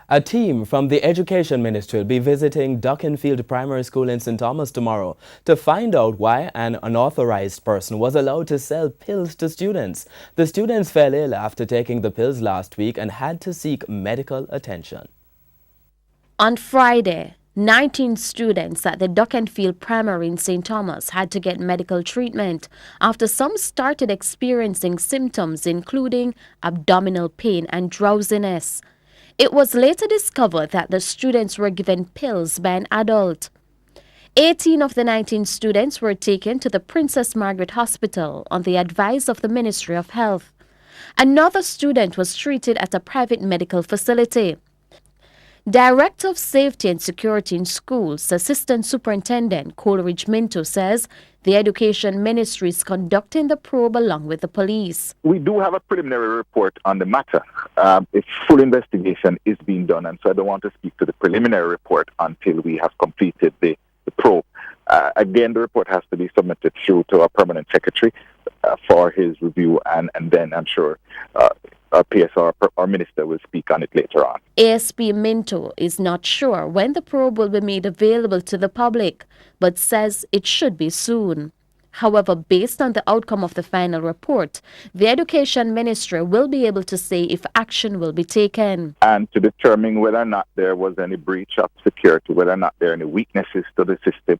A team from the Education Ministry will be visiting Duckenfield Primary School in St. Thomas tomorrow to find out why an unauthorized person was allowed to sell pills to students. The students fell ill after taking the pills last week and had to seek medical attention. On Friday, 19 students at the Duckenfield Primary in St. Thomas had to get medical treatment after some started experiencing symptoms including abdominal pain and drowsiness. It was later discovered that the students were given pills by an adult. 18 of the 19 students were taken to the Princess Margaret Hospital on the advice of the Ministry of Health. Another student was treated at a private medical facility. Director of Safety and Security in Schools, Assistant Superintendent Coleridge Minto says the Education Ministry is conducting the probe along with the police. We do have a preliminary report on the matter. A full investigation is being done, and so I don't want to speak to the preliminary report until we have completed the probe. Again, the report has to be submitted through to our permanent secretary for his review, and then I'm sure our PSR, our minister, will speak on it later on. ASP Minto is not sure when the probe will be made available to the public, but says it should be soon. However, based on the outcome of the final report, the Education Ministry will be able to say if action will be taken. And to determine whether or not there was any breach of security, whether or not there are any weaknesses to the system,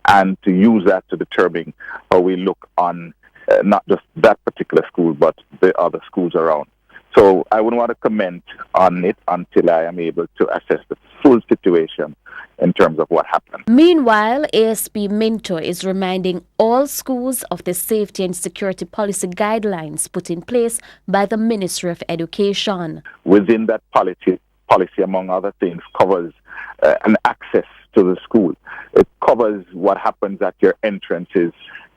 and to use that to determine how we look on not just that particular school, but the other schools around. So I wouldn't want to comment on it until I am able to assess the full situation in terms of what happened. Meanwhile, ASP Minto is reminding all schools of the safety and security policy guidelines put in place by the Ministry of Education. Within that policy among other things, covers an access to the school. It covers what happens at your entrances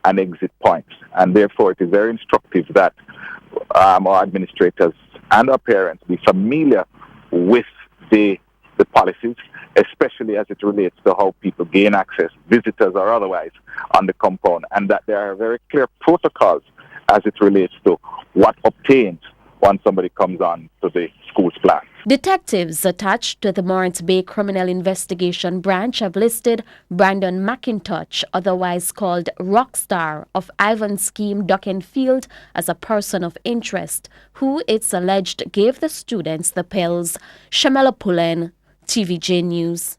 and exit points. And therefore, it is very instructive that our administrators and our parents be familiar with the policies, especially as it relates to how people gain access, visitors or otherwise, on the compound, and that there are very clear protocols as it relates to what obtains once somebody comes on to the school's plan. Detectives attached to the Morants Bay Criminal Investigation Branch have listed Brandon McIntosh, otherwise called Rockstar, of Ivan Scheme Duckenfield as a person of interest, who it's alleged gave the students the pills. Shamela Pullen, TVJ News.